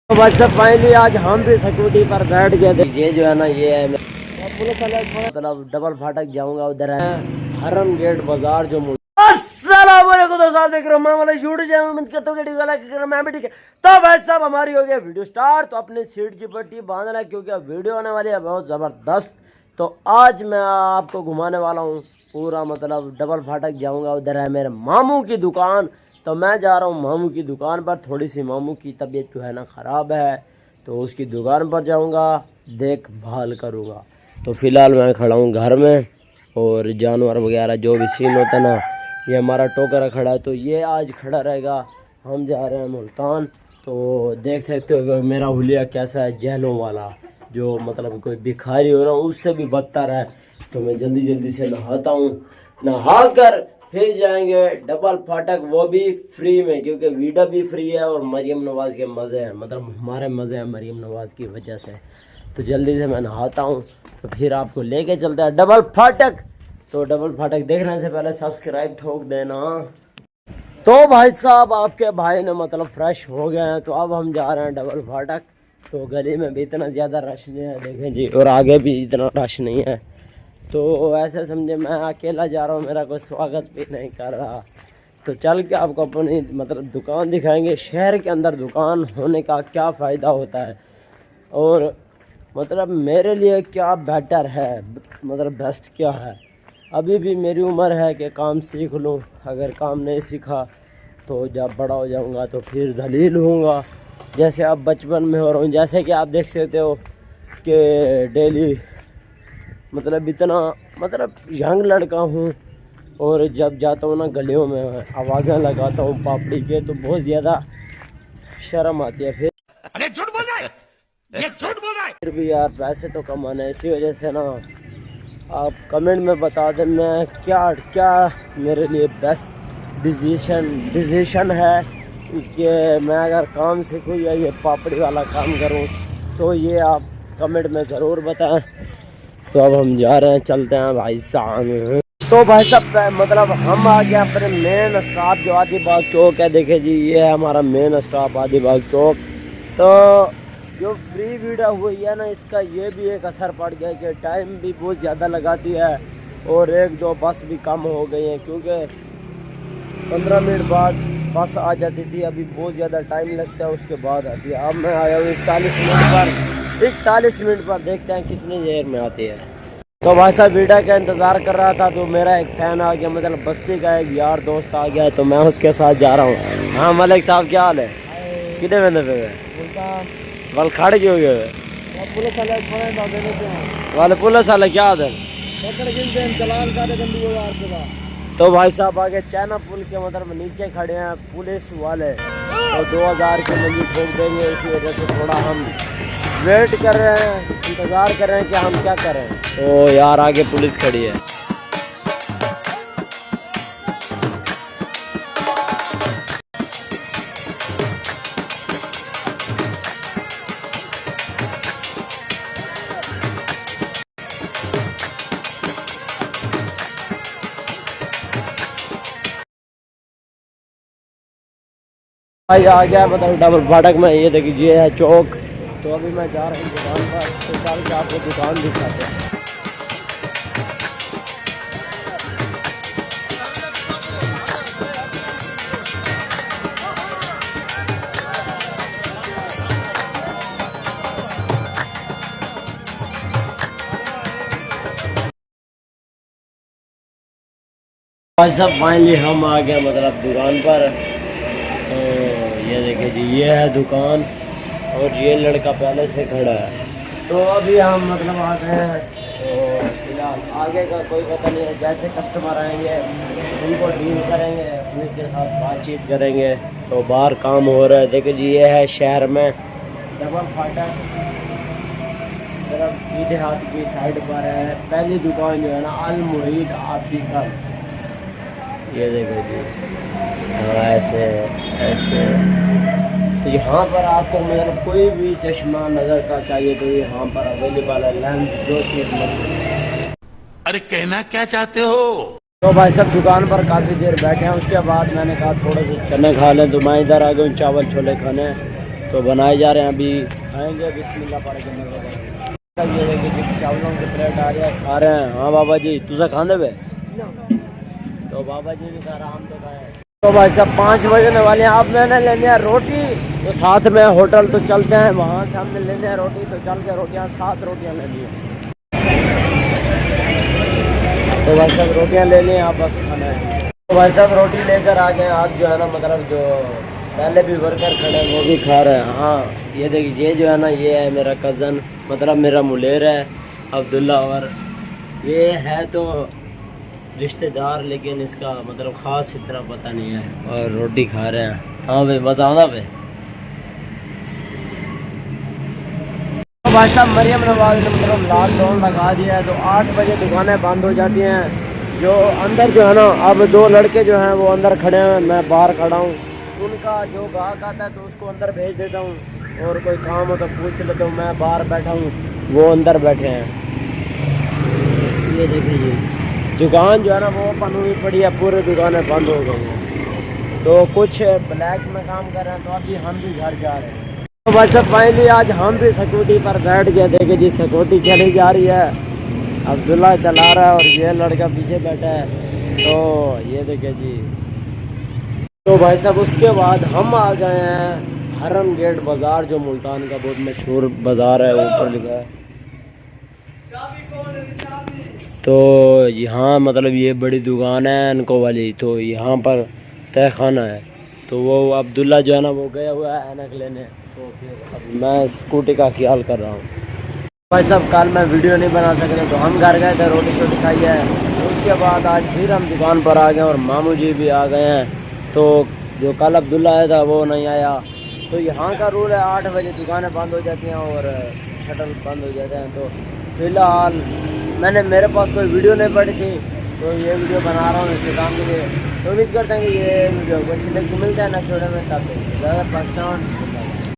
तो बस फाइनली आज हम भी स्कूटी पर बैठ गए थे। ये जो है ना ये है मतलब डबल फाटक जाऊंगा, उधर है हरम गेट बाजार जो मैं भी ठीक है। तो भाई साहब हमारी हो गया वीडियो स्टार्ट। तो अपनी सीट की पट्टी बांधना क्योंकि अब वीडियो आने वाली है बहुत ज़बरदस्त। तो आज मैं आपको घुमाने वाला हूँ पूरा, मतलब डबल फाटक जाऊंगा, उधर है मेरे मामू की दुकान। तो मैं जा रहा हूँ मामू की दुकान पर। थोड़ी सी मामू की तबीयत जो है ना ख़राब है, तो उसकी दुकान पर जाऊंगा, देखभाल करूँगा। तो फ़िलहाल मैं खड़ा हूँ घर में, और जानवर वगैरह जो भी सीन होता है ना, ये हमारा टोकरा खड़ा है, तो ये आज खड़ा रहेगा। हम जा रहे हैं मुल्तान। तो देख सकते हो मेरा हुलिया कैसा है, जहलों वाला, जो मतलब कोई भिखारी हो ना उससे भी बदतर है। तो मैं जल्दी जल्दी से नहाता हूँ, नहा कर फिर जाएंगे डबल फाटक, वो भी फ्री में, क्योंकि वीडियो भी फ्री है और मरियम नवाज़ के मज़े हैं, मतलब हमारे मज़े हैं मरियम नवाज़ की वजह से। तो जल्दी से मैं नहाता हूँ, तो फिर आपको लेके चलता है डबल फाटक। तो डबल फाटक देखने से पहले सब्सक्राइब ठोक देना। तो भाई साहब आपके भाई ने मतलब फ्रेश हो गए हैं, तो अब हम जा रहे हैं डबल फाटक। तो गली में भी इतना ज़्यादा रश नहीं है, देखें जी, और आगे भी इतना रश नहीं है। तो ऐसे समझे मैं अकेला जा रहा हूँ, मेरा कोई स्वागत भी नहीं कर रहा। तो चल के आपको अपनी मतलब दुकान दिखाएंगे, शहर के अंदर दुकान होने का क्या फ़ायदा होता है, और मतलब मेरे लिए क्या बेटर है, मतलब बेस्ट क्या है। अभी भी मेरी उम्र है कि काम सीख लूँ, अगर काम नहीं सीखा तो जब बड़ा हो जाऊँगा तो फिर जलील होऊंगा, जैसे अब बचपन में हो रहा हूँ। जैसे कि आप देख सकते हो कि डेली मतलब इतना मतलब यंग लड़का हूँ, और जब जाता हूँ ना गलियों में आवाज़ें लगाता हूँ पापड़ी के, तो बहुत ज़्यादा शर्म आती है। फिर अरे झूठ बोल रहा है, ये झूठ बोल रहा है। फिर भी यार पैसे तो कमाना है, इसी वजह से ना आप कमेंट में बता दें मैं क्या क्या मेरे लिए बेस्ट डिसीशन है कि मैं अगर काम सीखूँ या ये पापड़ी वाला काम करूँ, तो ये आप कमेंट में ज़रूर बताएं। तो अब हम जा रहे हैं, चलते हैं भाई साहब। तो भाई साहब मतलब हम आ गए अपने मेन स्टॉप जो आदि बाग चौक है। देखे जी ये है हमारा मेन स्टॉप आदि बाग चौक। तो जो फ्री वीडियो हुई है ना, इसका ये भी एक असर पड़ गया कि टाइम भी बहुत ज़्यादा लगाती है, और एक दो बस भी कम हो गई हैं, क्योंकि 15 मिनट बाद बस आ जाती थी, अभी बहुत ज़्यादा टाइम लगता है उसके बाद आती है। अब मैं आया हूँ 41 मिनट पर, 41 मिनट पर, देखते हैं कितनी देर में आती है। तो भाई साहब वीडियो का इंतज़ार कर रहा था, तो मेरा एक फ़ैन आ गया, मतलब बस्ती का एक यार दोस्त आ गया, तो मैं उसके साथ जा रहा हूँ। हाँ मलिक साहब क्या हाल है? कितने बंदे पे वाल खड़े क्यों गए? वाले पुलिस वाले क्या आदर? तो भाई साहब आगे चाइना पुल के मतलब नीचे खड़े हैं पुलिस वाले, तो 2000 के मंजिल ठोक देंगे, इसी वजह से थोड़ा हम वेट कर रहे हैं, इंतज़ार कर रहे हैं कि हम क्या करें। तो यार आगे पुलिस खड़ी है। भाई आ गया मतलब डबल फाटक में, ये देखिए ये है चौक। तो अभी मैं जा रहा हूँ दुकान पर, तो चल के आपको दुकान दिखाते हैं। भाई साहब फाइनली हम आ गए मतलब दुकान पर। तो ये देखिए जी ये है दुकान, और ये लड़का पहले से खड़ा है। तो अभी हम मतलब आ गए हैं, तो फिलहाल आगे का कोई पता नहीं है, जैसे कस्टमर आएंगे उनको डील करेंगे, उनके साथ बातचीत करेंगे। तो बाहर काम हो रहा है, देखिए जी ये है शहर में डबल फाटक, तरफ सीधे हाथ की साइड पर है पहली दुकान जो है ना अल मुरीद आफिकल। ये देखो जी हाँ ऐसे ऐसे। तो यहाँ पर आपको मतलब कोई भी चश्मा नज़र का चाहिए तो यहाँ पर अवेलेबल है, लेंस जो चीज़ मतलब। अरे कहना क्या चाहते हो? तो भाई सब दुकान पर काफ़ी देर बैठे हैं, उसके बाद मैंने कहा थोड़े से चने खा लें, तो मैं इधर आ गया हूँ चावल छोले खाने। तो बनाए जा रहे हैं, अभी खाएंगे बिस्मिल्लाह पढ़ के मजे करेंगे। ये देखिए जी चावलों की प्लेट आ रही है, खा रहे हैं। हाँ बाबा जी तुझे खाने पे तो बाबा जी भी खा रहा, हम तो खाए। तो भाई साहब 5 बजने वाले हैं, अब मैंने लेने हैं रोटी, तो साथ में होटल तो चलते हैं, वहाँ से हमने लेने हैं रोटी, तो चल के रोटियाँ 7 रोटियाँ ले ली। तो भाई साहब रोटियाँ ले लिए, आप बस खाना है। तो भाई साहब रोटी लेकर आ गए। आप जो है ना मतलब जो पहले भी वर्कर खड़े हैं वो भी खा रहे हैं। हाँ ये देखिए, ये जो है ना ये है मेरा कज़न, मतलब मेरा मुलेर है अब्दुल्ला, और ये है तो रिश्तेदार, लेकिन इसका मतलब ख़ास इतना पता नहीं है, और रोटी खा रहे हैं। हाँ भाई मज़ा आना भाई। तो भाई साहब मरियम नवाज ने मतलब लॉकडाउन लगा दिया है, तो 8 बजे दुकानें बंद हो जाती हैं। जो अंदर जो है ना, अब 2 लड़के जो हैं वो अंदर खड़े हैं, मैं बाहर खड़ा हूँ। उनका जो ग्राहक आता है तो उसको अंदर भेज देता हूँ, और कोई काम हो तो पूछ लेता हूँ। मैं बाहर बैठा हूँ, वो अंदर बैठे हैं। ये देखिए जी दुकान जो है ना वो ओपन हुई पड़ी है, पूरी दुकानें बंद हो गई हैं। तो कुछ ब्लैक में काम कर रहे हैं, तो अभी हम भी घर जा रहे हैं। तो बस फाइनली आज हम भी सिक्योरिटी पर बैठ गए। देखे जी सिक्योरिटी चली जा रही है, अब्दुल्ला चला रहा है और ये लड़का पीछे बैठा है। तो ये देखे जी, तो भाई साहब उसके बाद हम आ गए हैं हरम गेट बाज़ार, जो मुल्तान का बहुत मशहूर बाज़ार है, ऊपर लिखा है। तो यहाँ मतलब ये बड़ी दुकान है इनको वाली, तो यहाँ पर तय खाना है। तो वो अब्दुल्ला जो है ना वो गया हुआ है ऐनक लेने, तो फिर अब मैं स्कूटी का ख्याल कर रहा हूँ। भाई साहब कल मैं वीडियो नहीं बना सक रहे, तो हम घर गए थे, रोटी शोटी खाई है। तो उसके बाद आज फिर हम दुकान पर आ गए और मामू जी भी आ गए हैं। तो जो कल अब्दुल्ला आया था वो नहीं आया। तो यहाँ का रूल है 8 बजे दुकानें बंद हो जाती हैं और शटर बंद हो जाते हैं। तो फ़िलहाल मेरे पास कोई वीडियो नहीं पड़ी थी, तो ये वीडियो बना रहा हूँ इसके काम के लिए। तो उम्मीद करते हैं कि ये वीडियो अच्छी लगी। मिलता है ना छोटे में, तब तक पाकिस्तान।